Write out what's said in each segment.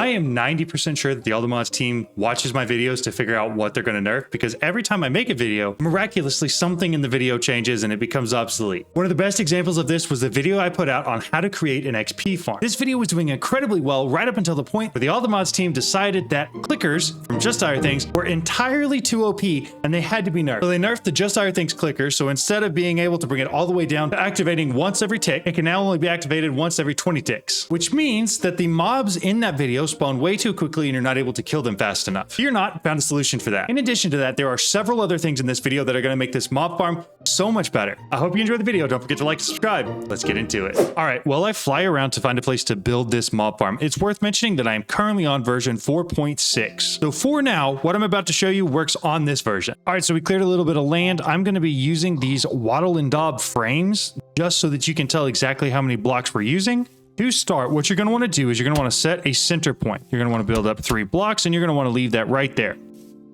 I am 90% sure that the Mods team watches my videos to figure out what they're going to nerf, because every time I make a video, miraculously something in the video changes and it becomes obsolete. One of the best examples of this was the video I put out on how to create an XP farm. This video was doing incredibly well right up until the point where the Mods team decided that clickers from Just Dire Things were entirely too OP and they had to be nerfed. So they nerfed the Just Dire Things clicker, so instead of being able to bring it all the way down to activating once every tick, it can now only be activated once every 20 ticks, which means that the mobs in that video spawn way too quickly and you're not able to kill them fast enough. Fear not, found a solution for that. In addition to that, there are several other things in this video that are going to make this mob farm so much better. I hope you enjoyed the video. Don't forget to like and subscribe. Let's get into it. All right, while I fly around to find a place to build this mob farm, it's worth mentioning that I am currently on version 4.6. So for now, what I'm about to show you works on this version. All right, so we cleared a little bit of land. I'm going to be using these wattle and daub frames just so that you can tell exactly how many blocks we're using. To start, what you're going to want to do is you're going to want to set a center point. You're going to want to build up 3 blocks and you're going to want to leave that right there.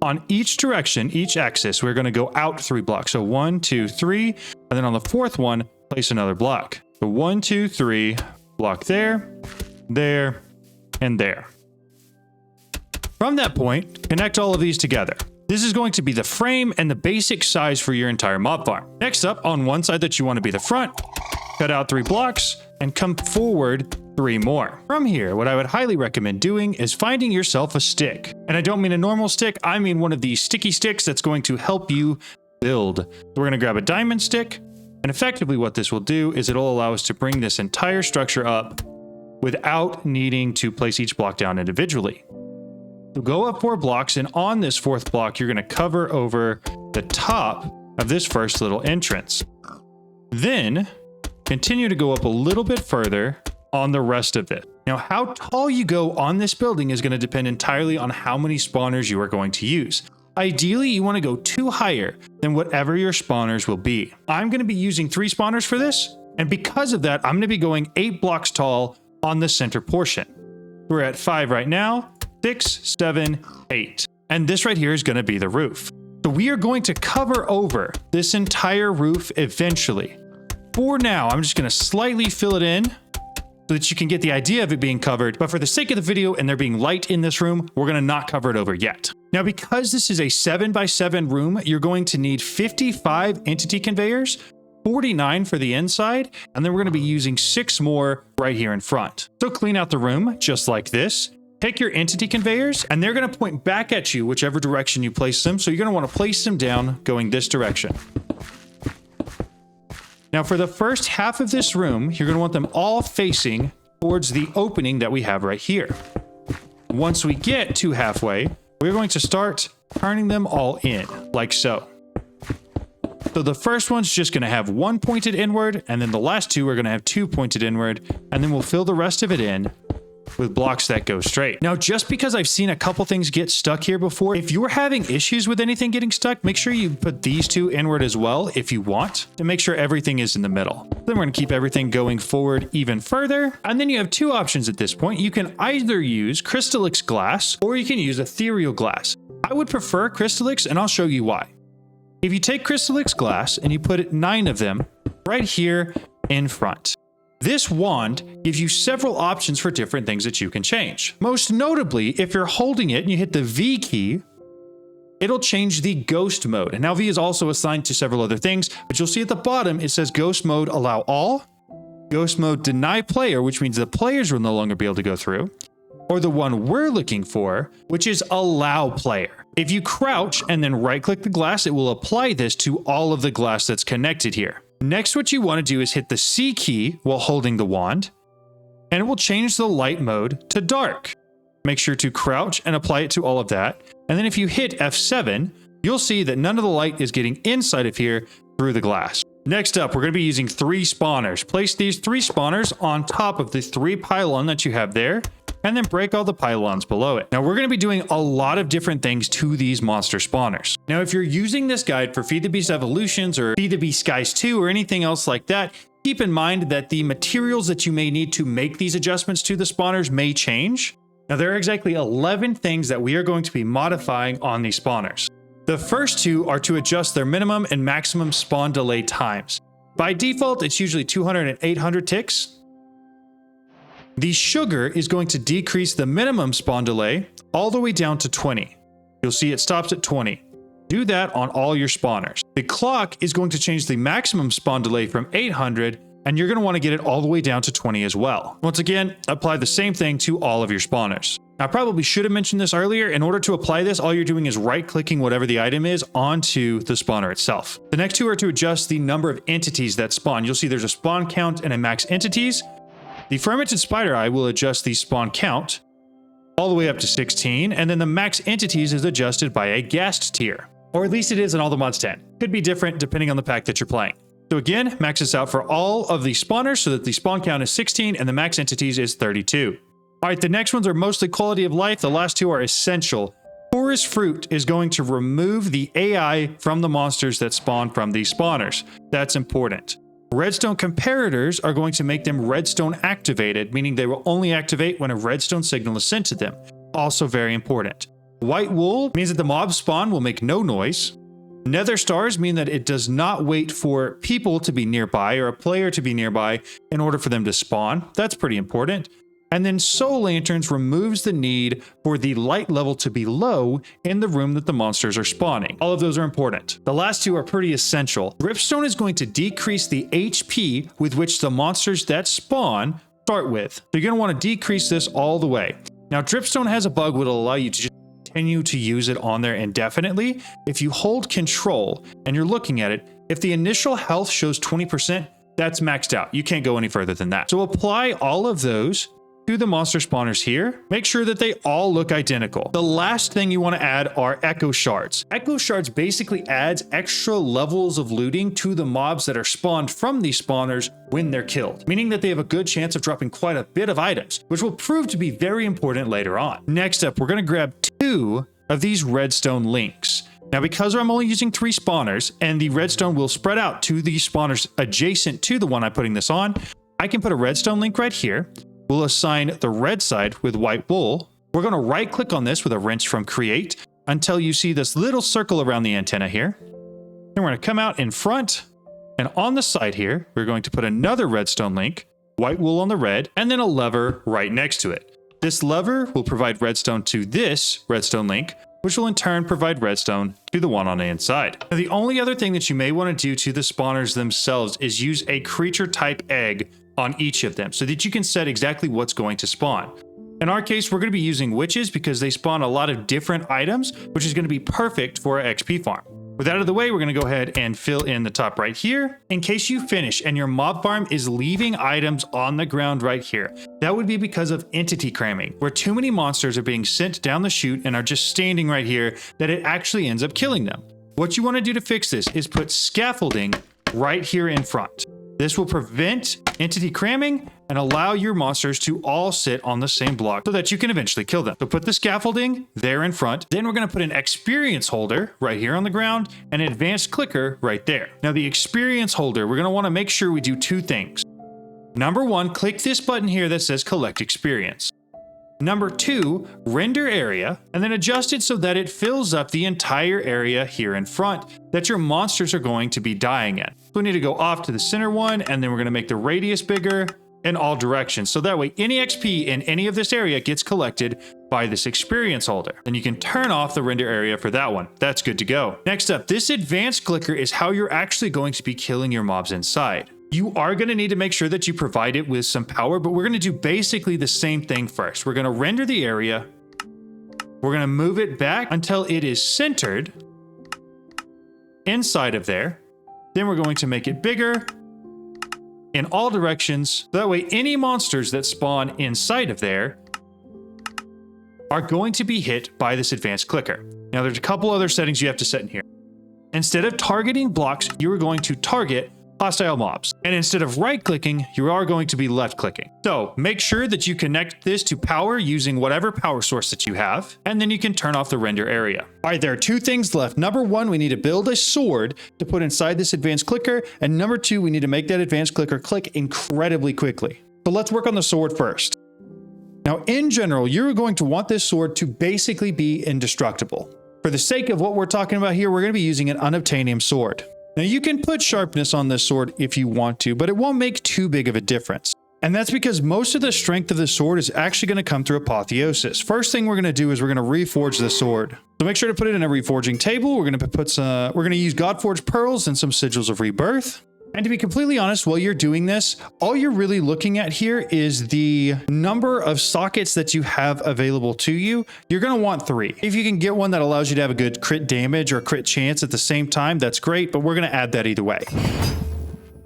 On each direction, each axis, we're going to go out 3 blocks. So 1, 2, 3, and then on the 4th one, place another block. So 1, 2, 3, block there, there, and there. From that point, connect all of these together. This is going to be the frame and the basic size for your entire mob farm. Next up, on one side that you want to be the front, cut out 3 blocks and come forward 3 more. From here, what I would highly recommend doing is finding yourself a stick. And I don't mean a normal stick, I mean one of these sticky sticks that's going to help you build. So we're going to grab a diamond stick, and effectively what this will do is it'll allow us to bring this entire structure up without needing to place each block down individually. So go up 4 blocks, and on this 4th block, you're going to cover over the top of this first little entrance. Then continue to go up a little bit further on the rest of it. Now, how tall you go on this building is going to depend entirely on how many spawners you are going to use. Ideally, you want to go 2 higher than whatever your spawners will be. I'm going to be using 3 spawners for this, and because of that, I'm going to be going 8 blocks tall on the center portion. We're at 5 right now, 6, 7, 8. And this right here is going to be the roof. So we are going to cover over this entire roof eventually. For now, I'm just going to slightly fill it in so that you can get the idea of it being covered. But for the sake of the video and there being light in this room, we're going to not cover it over yet. Now, because this is a 7x7 room, you're going to need 55 entity conveyors, 49 for the inside, and then we're going to be using 6 more right here in front. So clean out the room just like this. Take your entity conveyors, and they're going to point back at you whichever direction you place them. So you're going to want to place them down going this direction. Now, for the first half of this room, you're going to want them all facing towards the opening that we have right here. Once we get to halfway, we're going to start turning them all in, like so. So the first one's just going to have 1 pointed inward, and then the last 2 are going to have 2 pointed inward, and then we'll fill the rest of it in with blocks that go straight. Now, just because I've seen a couple things get stuck here before, if you're having issues with anything getting stuck, make sure you put these 2 inward as well if you want, to make sure everything is in the middle. Then we're going to keep everything going forward even further. And then you have 2 options at this point. You can either use Crystallix glass or you can use ethereal glass. I would prefer Crystallix, and I'll show you why. If you take Crystallix glass and you put 9 of them right here in front, this wand gives you several options for different things that you can change. Most notably, if you're holding it and you hit the V key, it'll change the ghost mode. And now V is also assigned to several other things, but you'll see at the bottom, it says ghost mode allow all, ghost mode deny player, which means the players will no longer be able to go through, or the one we're looking for, which is allow player. If you crouch and then right click the glass, it will apply this to all of the glass that's connected here. Next, what you want to do is hit the C key while holding the wand, and it will change the light mode to dark. Make sure to crouch and apply it to all of that. And then if you hit F7, you'll see that none of the light is getting inside of here through the glass. Next up, we're going to be using 3 spawners. Place these 3 spawners on top of the 3 pylon that you have there, and then break all the pylons below it. Now, we're going to be doing a lot of different things to these monster spawners. Now, if you're using this guide for Feed the Beast Evolutions or Feed the Beast Skies 2 or anything else like that, keep in mind that the materials that you may need to make these adjustments to the spawners may change. Now, there are exactly 11 things that we are going to be modifying on these spawners. The first 2 are to adjust their minimum and maximum spawn delay times. By default, it's usually 200 and 800 ticks. The sugar is going to decrease the minimum spawn delay all the way down to 20. You'll see it stops at 20. Do that on all your spawners. The clock is going to change the maximum spawn delay from 800, and you're going to want to get it all the way down to 20 as well. Once again, apply the same thing to all of your spawners. I probably should have mentioned this earlier. In order to apply this, all you're doing is right-clicking whatever the item is onto the spawner itself. The next two are to adjust the number of entities that spawn. You'll see there's a spawn count and a max entities. The fermented spider eye will adjust the spawn count all the way up to 16, and then the max entities is adjusted by a ghast tier. Or at least it is in all the mods 10. Could be different depending on the pack that you're playing. So again, max this out for all of the spawners so that the spawn count is 16 and the max entities is 32. All right, the next ones are mostly quality of life. The last two are essential. Forest Fruit is going to remove the AI from the monsters that spawn from these spawners. That's important. Redstone comparators are going to make them redstone activated, meaning they will only activate when a redstone signal is sent to them. Also very important. White wool means that the mobs spawn will make no noise. Nether stars mean that it does not wait for people to be nearby or a player to be nearby in order for them to spawn. That's pretty important. And then soul lanterns removes the need for the light level to be low in the room that the monsters are spawning. All of those are important. The last two are pretty essential. Dripstone is going to decrease the HP with which the monsters that spawn start with. So you're going to want to decrease this all the way. Now, Dripstone has a bug that will allow you to just continue to use it on there indefinitely. If you hold control and you're looking at it, if the initial health shows 20%, that's maxed out. You can't go any further than that. So apply all of those to the monster spawners here. Make sure that they all look identical. The last thing you want to add are echo shards. Echo shards basically adds extra levels of looting to the mobs that are spawned from these spawners when they're killed, meaning that they have a good chance of dropping quite a bit of items, which will prove to be very important later on. Next up, we're going to grab 2 of these redstone links. Now, because I'm only using 3 spawners and the redstone will spread out to the spawners adjacent to the one I'm putting this on, I can put a redstone link right here. We'll assign the red side with white wool. We're going to right click on this with a wrench from create until you see this little circle around the antenna here. Then we're going to come out in front, and on the side here, we're going to put another redstone link, white wool on the red, and then a lever right next to it. This lever will provide redstone to this redstone link, which will in turn provide redstone to the one on the inside. Now, the only other thing that you may want to do to the spawners themselves is use a creature type egg on each of them so that you can set exactly what's going to spawn. In our case, we're going to be using witches because they spawn a lot of different items, which is going to be perfect for our XP farm. With that out of the way, we're going to go ahead and fill in the top right here. In case you finish and your mob farm is leaving items on the ground right here, that would be because of entity cramming, where too many monsters are being sent down the chute and are just standing right here that it actually ends up killing them. What you want to do to fix this is put scaffolding right here in front. This will prevent entity cramming and allow your monsters to all sit on the same block so that you can eventually kill them. So put the scaffolding there in front. Then we're going to put an experience holder right here on the ground and an advanced clicker right there. Now the experience holder, we're going to want to make sure we do 2 things. Number 1, click this button here that says collect experience. Number 2, render area, and then adjust it so that it fills up the entire area here in front that your monsters are going to be dying in. So we need to go off to the center one, and then we're going to make the radius bigger in all directions. So that way any XP in any of this area gets collected by this experience holder. And you can turn off the render area for that one. That's good to go. Next up, this advanced clicker is how you're actually going to be killing your mobs inside. You are going to need to make sure that you provide it with some power, but we're going to do basically the same thing first. We're going to render the area. We're going to move it back until it is centered inside of there. Then we're going to make it bigger in all directions. That way, any monsters that spawn inside of there are going to be hit by this advanced clicker. Now, there's a couple other settings you have to set in here. Instead of targeting blocks, you are going to target hostile mobs. And instead of right-clicking, you are going to be left-clicking. So make sure that you connect this to power using whatever power source that you have, and then you can turn off the render area. All right, there are 2 things left. Number 1, we need to build a sword to put inside this advanced clicker, and number 2, we need to make that advanced clicker click incredibly quickly. So let's work on the sword first. Now, in general, you're going to want this sword to basically be indestructible. For the sake of what we're talking about here, we're going to be using an unobtainium sword. Now you can put sharpness on this sword if you want to, but it won't make too big of a difference. And that's because most of the strength of the sword is actually going to come through apotheosis. First thing we're going to do is we're going to reforge the sword. So make sure to put it in a reforging table. We're going to use Godforged pearls and some sigils of rebirth. And to be completely honest, while you're doing this, all you're really looking at here is the number of sockets that you have available to you. You're going to want 3. If you can get one that allows you to have a good crit damage or crit chance at the same time, that's great, but we're going to add that either way.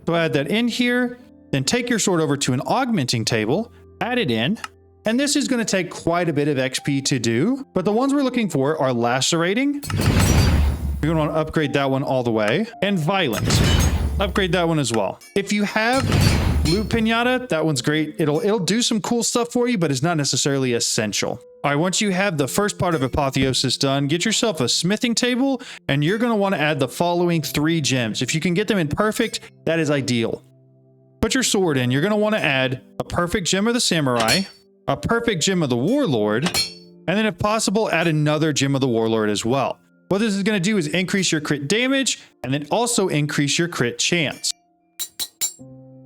So add that in here, then take your sword over to an augmenting table, add it in, and this is going to take quite a bit of XP to do, but the ones we're looking for are lacerating. You're going to want to upgrade that one all the way, and violent. Upgrade that one as well. If you have loot pinata, that one's great. It'll do some cool stuff for you, but it's not necessarily essential. All right, once you have the first part of apotheosis done, get yourself a smithing table, and you're going to want to add the following 3 gems. If you can get them in perfect, that is ideal. Put your sword in. You're going to want to add a perfect gem of the samurai, a perfect gem of the warlord, and then if possible, add another gem of the warlord as well. What this is going to do is increase your crit damage and then also increase your crit chance.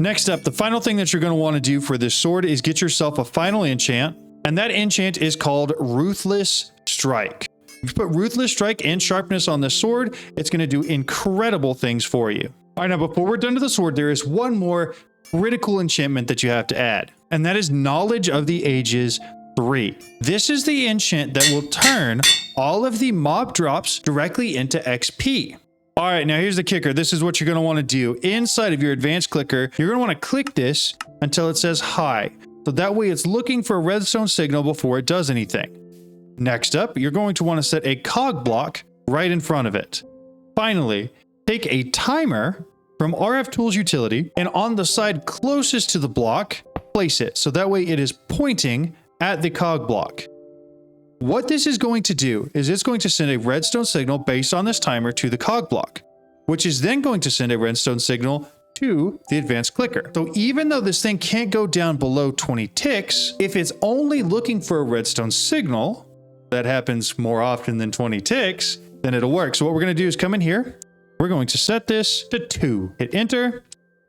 Next up, the final thing that you're going to want to do for this sword is get yourself a final enchant, and that enchant is called Ruthless Strike. If you put Ruthless Strike and Sharpness on this sword, it's going to do incredible things for you. All right, now before we're done to the sword, there is one more critical enchantment that you have to add, and that is Knowledge of the Ages 3. This is the enchant that will turn all of the mob drops directly into XP. All right, now here's the kicker. This is what you're going to want to do. Inside of your advanced clicker, you're going to want to click this until it says high. So that way it's looking for a redstone signal before it does anything. Next up, you're going to want to set a cog block right in front of it. Finally, take a timer from RF Tools utility and on the side closest to the block, place it. So that way it is pointing at the cog block. What this is going to do is it's going to send a redstone signal based on this timer to the cog block, which is then going to send a redstone signal to the advanced clicker. So even though this thing can't go down below 20 ticks, if it's only looking for a redstone signal, that happens more often than 20 ticks, then it'll work. So what we're going to do is come in here. We're going to set this to 2. Hit enter.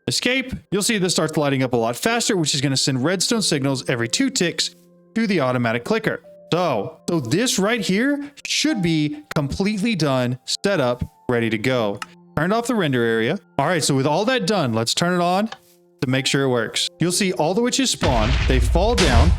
Escape. You'll see this starts lighting up a lot faster, which is going to send redstone signals every 2 ticks to the automatic clicker. So this right here should be completely done, set up, ready to go. Turned off the render area. All right, so with all that done, let's turn it on to make sure it works. You'll see all the witches spawn. They fall down,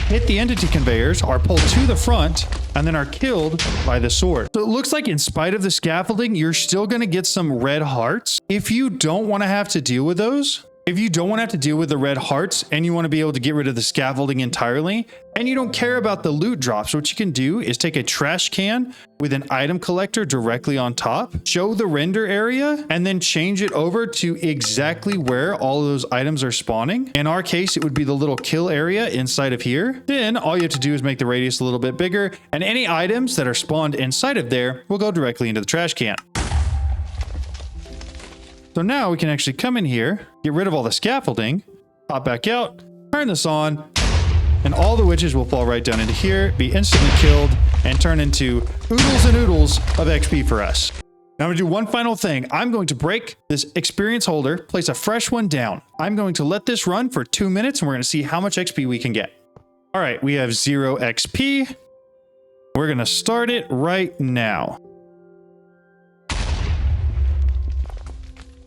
hit the entity conveyors, are pulled to the front, and then are killed by the sword. So it looks like in spite of the scaffolding, you're still going to get some red hearts. If you don't want to have to deal with those, if you don't want to have to deal with the red hearts and you want to be able to get rid of the scaffolding entirely, and you don't care about the loot drops, what you can do is take a trash can with an item collector directly on top, show the render area, and then change it over to exactly where all of those items are spawning. In our case, it would be the little kill area inside of here. Then all you have to do is make the radius a little bit bigger, and any items that are spawned inside of there will go directly into the trash can. So now we can actually come in here, get rid of all the scaffolding, pop back out, turn this on, and all the witches will fall right down into here, be instantly killed, and turn into oodles and oodles of XP for us. Now I'm going to do one final thing. I'm going to break this experience holder, place a fresh one down. I'm going to let this run for 2 minutes, and we're going to see how much XP we can get. All right, we have 0 XP. We're going to start it right now.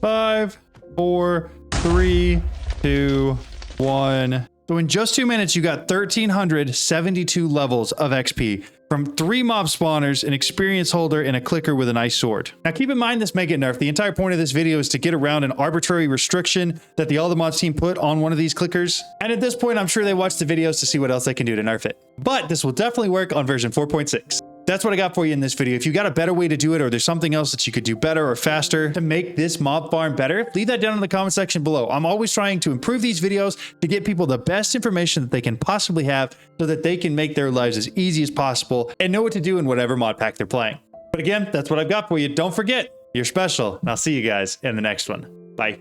5, 4, 3, 2, 1. So in just 2 minutes, you got 1,372 levels of XP from 3 mob spawners, an experience holder, and a clicker with a nice sword. Now keep in mind this may get nerfed. The entire point of this video is to get around an arbitrary restriction that the All the Mods team put on one of these clickers. And at this point, I'm sure they watched the videos to see what else they can do to nerf it. But this will definitely work on version 4.6. That's what I got for you in this video. If you got a better way to do it, or there's something else that you could do better or faster to make this mob farm better, leave that down in the comment section below. I'm always trying to improve these videos to get people the best information that they can possibly have so that they can make their lives as easy as possible and know what to do in whatever mod pack they're playing. But again, that's what I've got for you. Don't forget, you're special, and I'll see you guys in the next one. Bye.